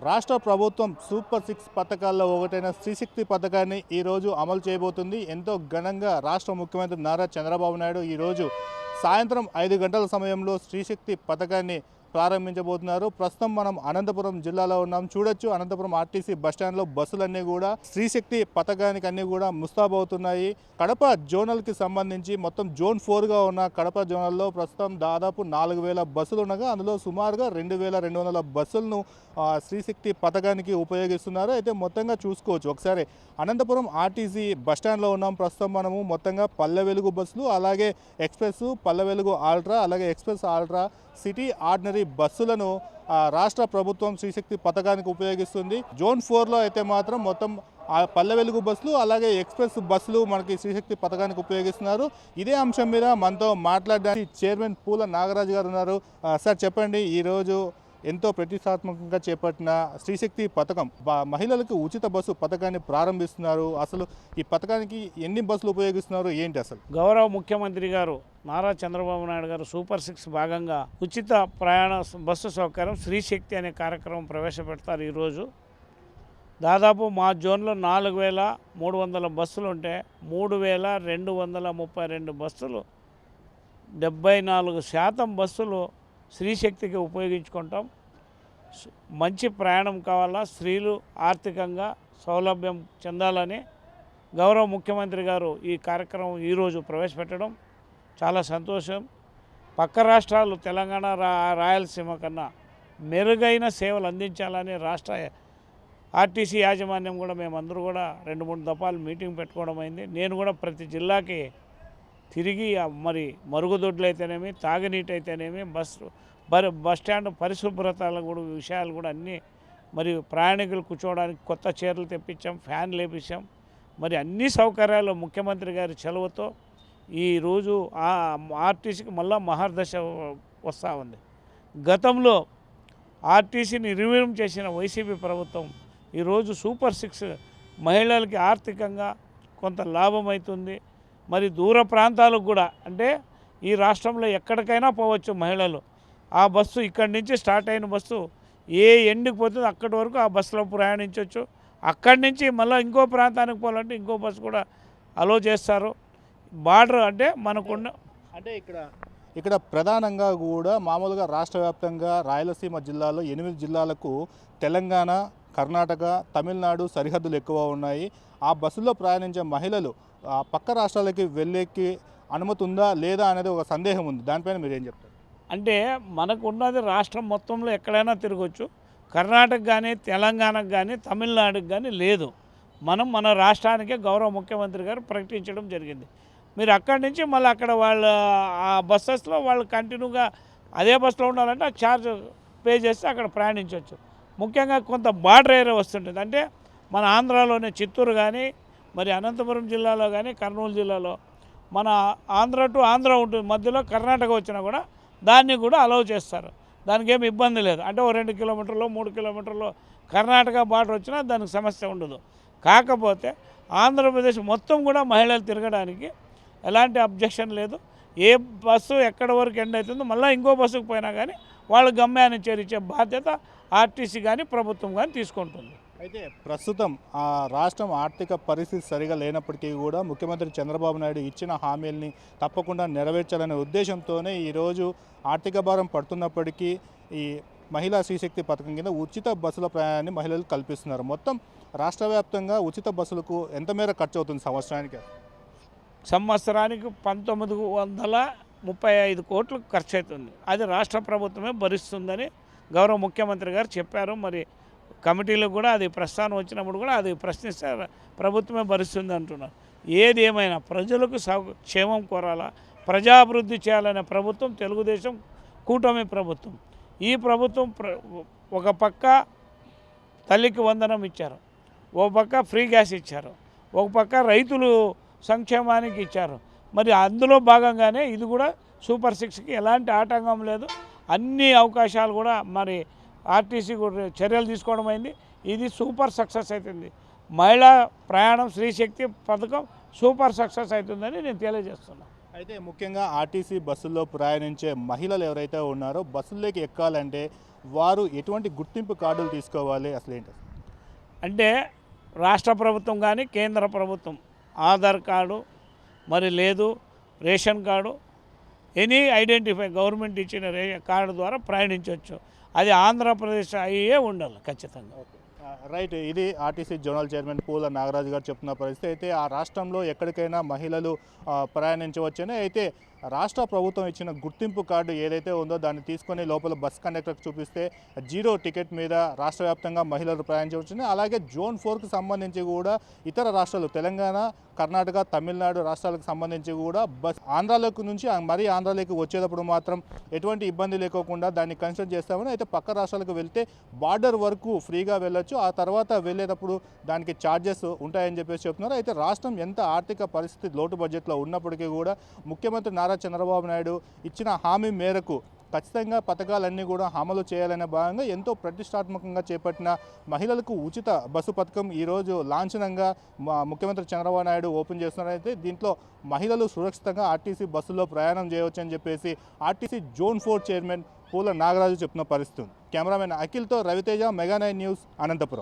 రాష్ట్ర ప్రభుత్వం సూపర్ 6 పథకాల్లో ఒకటైన శ్రీశక్తి పథకాన్ని ఈరోజు అమలు చేయబోతుంది. ఎంతో ఘనంగా రాష్ట్ర ముఖ్యమంత్రి నారా చంద్రబాబు నాయుడు ఈరోజు సాయంత్రం 5 గంటల సమయంలో శ్రీశక్తి పథకాన్ని ప్రారంభించబోతున్నారు. ప్రస్తుతం మనం అనంతపురం జిల్లాలో ఉన్నాం. చూడొచ్చు, అనంతపురం ఆర్టీసీ బస్టాండ్లో బస్సులన్నీ కూడా శ్రీశక్తి పథకానికి అన్నీ కూడా ముస్తాబవుతున్నాయి. కడప జోనల్కి సంబంధించి మొత్తం జోన్ 4గా ఉన్న కడప జోనల్లో ప్రస్తుతం దాదాపు 4000 బస్సులు ఉండగా అందులో సుమారుగా 2200 బస్సులను శ్రీశక్తి పథకానికి ఉపయోగిస్తున్నారు. అయితే మొత్తంగా చూసుకోవచ్చు, ఒకసారి అనంతపురం ఆర్టీసీ బస్టాండ్లో ఉన్నాం. ప్రస్తుతం మనము మొత్తంగా పల్లె వెలుగు బస్సులు, అలాగే ఎక్స్ప్రెస్, పల్లె వెలుగు ఆల్ట్రా, అలాగే ఎక్స్ప్రెస్ ఆల్ట్రా, సిటీ ఆర్డినరీ బస్సులను రాష్ట్ర ప్రభుత్వం శ్రీశక్తి పథకానికి ఉపయోగిస్తుంది. జోన్ 4లో అయితే మాత్రం మొత్తం పల్లె వెలుగు బస్సులు, అలాగే ఎక్స్ప్రెస్ బస్సులు మనకి శ్రీశక్తి పథకానికి ఉపయోగిస్తున్నారు. ఇదే అంశం మీద మనతో మాట్లాడడానికి చైర్మన్ పూల నాగరాజు గారు ఉన్నారు. సార్ చెప్పండి, ఈరోజు ఎంతో ప్రతిష్టాత్మకంగా చేపట్టిన శ్రీశక్తి పథకం మహిళలకు ఉచిత బస్సు పథకాన్ని ప్రారంభిస్తున్నారు. అసలు ఈ పథకానికి ఎన్ని బస్సులు ఉపయోగిస్తున్నారు, ఏంటి అసలు? గౌరవ ముఖ్యమంత్రి గారు నారా చంద్రబాబు నాయుడు గారు సూపర్ 6 భాగంగా ఉచిత ప్రయాణ బస్సు సౌకర్యం శ్రీశక్తి అనే కార్యక్రమం ప్రవేశపెడతారు. ఈరోజు దాదాపు మా జోన్లో 4300 బస్సులు ఉంటే 3232 బస్సులు 74% బస్సులు శ్రీశక్తికి ఉపయోగించుకుంటాం. మంచి ప్రయాణం కావాలా, స్త్రీలు ఆర్థికంగా సౌలభ్యం చెందాలని గౌరవ ముఖ్యమంత్రి గారు ఈ కార్యక్రమం ఈరోజు ప్రవేశపెట్టడం చాలా సంతోషం. పక్క రాష్ట్రాలు తెలంగాణ రాయలసీమ కన్నా మెరుగైన సేవలు అందించాలని రాష్ట్ర ఆర్టీసీ యాజమాన్యం కూడా మేమందరూ కూడా 2-3 దఫాలు మీటింగ్ పెట్టుకోవడం అయింది. నేను కూడా ప్రతి జిల్లాకి తిరిగి మరి మరుగుదొడ్లు అయితేనేమి, తాగునీటి అయితేనేమి, బస్ స్టాండ్ పరిశుభ్రతల కూడా విషయాలు కూడా అన్నీ, మరి ప్రయాణికులు కూర్చోవడానికి కొత్త చైర్లు తెప్పించాం, ఫ్యాన్లు వేపించాం. మరి అన్ని సౌకర్యాలు ముఖ్యమంత్రి గారి చలువతో ఈరోజు ఆర్టీసీకి మళ్ళా మహర్దశ వస్తూ ఉంది. గతంలో ఆర్టీసీని నిర్వీర్యం చేసిన వైసీపీ ప్రభుత్వం ఈరోజు సూపర్ 6 మహిళలకి ఆర్థికంగా కొంత లాభం అవుతుంది. మరి దూర ప్రాంతాలకు కూడా, అంటే ఈ రాష్ట్రంలో ఎక్కడికైనా పోవచ్చు మహిళలు. ఆ బస్సు ఇక్కడి నుంచి స్టార్ట్ అయిన బస్సు ఏ ఎండ్కి పోతుందో అక్కడి వరకు ఆ బస్సులో ప్రయాణించవచ్చు. అక్కడి నుంచి మళ్ళీ ఇంకో ప్రాంతానికి పోవాలంటే ఇంకో బస్సు కూడా అలో చేస్తారు. బార్డర్ అంటే మనకున్న అంటే ఇక్కడ ప్రధానంగా కూడా మామూలుగా రాష్ట్ర వ్యాప్తంగా రాయలసీమ జిల్లాలో 8 జిల్లాలకు తెలంగాణ, కర్ణాటక, తమిళనాడు సరిహద్దులు ఎక్కువ ఉన్నాయి. ఆ బస్సుల్లో ప్రయాణించే మహిళలు పక్క రాష్ట్రాలకి వెళ్ళేకి అనుమతి ఉందా లేదా అనేది ఒక సందేహం ఉంది. దానిపైన మీరు ఏం చెప్తారు? అంటే మనకు ఉన్నది రాష్ట్రం మొత్తంలో ఎక్కడైనా తిరగచ్చు. కర్ణాటక కానీ, తెలంగాణకు కానీ, తమిళనాడుకు కానీ లేదు. మన రాష్ట్రానికే గౌరవ ముఖ్యమంత్రి గారు ప్రకటించడం జరిగింది. మీరు అక్కడి నుంచి మళ్ళీ అక్కడ వాళ్ళ ఆ బస్సెస్లో వాళ్ళు కంటిన్యూగా అదే బస్సులో ఉండాలంటే ఆ ఛార్జ్ పే చేస్తే అక్కడ ప్రయాణించవచ్చు. ముఖ్యంగా కొంత బార్డర్ ఏరియా వస్తుంటుంది. అంటే మన ఆంధ్రాలోనే చిత్తూరు కానీ, మరి అనంతపురం జిల్లాలో కానీ, కర్నూలు జిల్లాలో మన ఆంధ్ర టు ఆంధ్ర ఉంటుంది, మధ్యలో కర్ణాటక వచ్చినా కూడా దాన్ని కూడా అలౌ చేస్తారు. దానికి ఏమి ఇబ్బంది లేదు. అంటే ఓ 2 కిలోమీటర్లు 3 కిలోమీటర్లు కర్ణాటక బార్డర్ వచ్చినా దానికి సమస్య ఉండదు. కాకపోతే ఆంధ్రప్రదేశ్ మొత్తం కూడా మహిళలు తిరగడానికి ఎలాంటి అబ్జెక్షన్ లేదు. ఏ బస్సు ఎక్కడి వరకు ఎండ్ అవుతుందో మళ్ళీ ఇంకో బస్సుకు పోయినా కానీ వాళ్ళ గమ్యాన్ని చేరించే బాధ్యత ఆర్టీసీ కానీ ప్రభుత్వం కానీ తీసుకుంటుంది. అయితే ప్రస్తుతం రాష్ట్రం ఆర్థిక పరిస్థితి సరిగా లేనప్పటికీ కూడా ముఖ్యమంత్రి చంద్రబాబు నాయుడు ఇచ్చిన హామీల్ని తప్పకుండా నెరవేర్చాలనే ఉద్దేశంతోనే ఈరోజు ఆర్థిక భారం పడుతున్నప్పటికీ ఈ మహిళా శ్రీశక్తి పథకం కింద ఉచిత బస్సుల ప్రయాణాన్ని మహిళలకు కల్పిస్తున్నారు. మొత్తం రాష్ట్ర వ్యాప్తంగా ఉచిత బస్సులకు ఎంత మేర ఖర్చు అవుతుంది సంవత్సరానికి? సంవత్సరానికి 1935 కోట్లు ఖర్చు అవుతుంది. అది రాష్ట్ర ప్రభుత్వమే భరిస్తుందని గౌరవ ముఖ్యమంత్రి గారు చెప్పారు. మరి కమిటీలకు కూడా అది ప్రస్థానం వచ్చినప్పుడు కూడా అది ప్రశ్నిస్తే ప్రభుత్వమే భరిస్తుంది అంటున్నారు. ఏది ఏమైనా ప్రజలకు క్షేమం కోరాలా, ప్రజాభివృద్ధి చేయాలనే ప్రభుత్వం తెలుగుదేశం కూటమి ప్రభుత్వం. ఈ ప్రభుత్వం ఒక పక్క తల్లికి వందనం ఇచ్చారు, ఒక పక్క ఫ్రీ గ్యాస్ ఇచ్చారు, ఒక పక్క రైతులు సంక్షేమానికి ఇచ్చారు. మరి అందులో భాగంగానే ఇది కూడా సూపర్ 6కి ఎలాంటి ఆటంకం లేదు. అన్ని అవకాశాలు కూడా మరి ఆర్టీసీ కూడా చర్యలు తీసుకోవడం అయింది. ఇది సూపర్ సక్సెస్ అవుతుంది. మహిళా ప్రయాణం శ్రీశక్తి పథకం సూపర్ సక్సెస్ అవుతుందని నేను తెలియజేస్తున్నాను. అయితే ముఖ్యంగా ఆర్టీసీ బస్సుల్లో ప్రయాణించే మహిళలు ఎవరైతే ఉన్నారో బస్సుల్లోకి ఎక్కాలంటే వారు ఎటువంటి గుర్తింపు కార్డులు తీసుకోవాలి అసలు ఏంటి? అంటే రాష్ట్ర ప్రభుత్వం కానీ కేంద్ర ప్రభుత్వం ఆధార్ కార్డు మరి లేదు ration card any identify government ఇచ్చిన కార్డు ద్వారా ప్రయాణించవచ్చు. అది ఆంధ్రప్రదేశ్ అయ్యే ఉండాలి ఖచ్చితంగా. రైట్, ఇది ఆర్టీసీ జోనల్ చైర్మన్ పూల నాగరాజు గారు చెప్తున్న పరిస్థితి. అయితే ఆ రాష్ట్రంలో ఎక్కడికైనా మహిళలు ప్రయాణించవచ్చని, అయితే రాష్ట్ర ప్రభుత్వం ఇచ్చిన గుర్తింపు కార్డు ఏదైతే ఉందో దాన్ని తీసుకొని లోపల బస్ కండక్టర్కి చూపిస్తే 0 టికెట్ మీద రాష్ట్ర వ్యాప్తంగా మహిళలు ప్రయాణించవచ్చని, అలాగే జోన్ 4కి సంబంధించి కూడా ఇతర రాష్ట్రాలు తెలంగాణ, కర్ణాటక, తమిళనాడు రాష్ట్రాలకు సంబంధించి కూడా బస్ ఆంధ్రాలోకి నుంచి మరీ ఆంధ్రాలోకి వచ్చేటప్పుడు మాత్రం ఎటువంటి ఇబ్బంది లేకోకుండా దాన్ని కన్సిడర్ చేస్తామని, అయితే పక్క రాష్ట్రాలకు వెళ్తే బార్డర్ వరకు ఫ్రీగా వెళ్ళొచ్చు, ఆ తర్వాత వెళ్ళేటప్పుడు దానికి ఛార్జెస్ ఉంటాయని చెప్పేసి చెప్తున్నారు. అయితే రాష్ట్రం ఎంత ఆర్థిక పరిస్థితి లోటు బడ్జెట్లో ఉన్నప్పటికీ కూడా ముఖ్యమంత్రి నారా చంద్రబాబు నాయుడు ఇచ్చిన హామీ మేరకు ఖచ్చితంగా పథకాలన్నీ కూడా అమలు చేయాలనే భాగంగా ఎంతో ప్రతిష్టాత్మకంగా చేపట్టిన మహిళలకు ఉచిత బస్సు పథకం ఈరోజు లాంఛనంగా ముఖ్యమంత్రి చంద్రబాబు నాయుడు ఓపెన్ చేస్తున్నారైతే దీంట్లో మహిళలు సురక్షితంగా ఆర్టీసీ బస్సులో ప్రయాణం చేయవచ్చని చెప్పేసి ఆర్టీసీ జోన్ 4 చైర్మన్ పూల నాగరాజు చెప్తున్న పరిస్థితి. కెమెరామెన్ అఖిల్తో రవితేజ, మెగా 9 న్యూస్, అనంతపురం.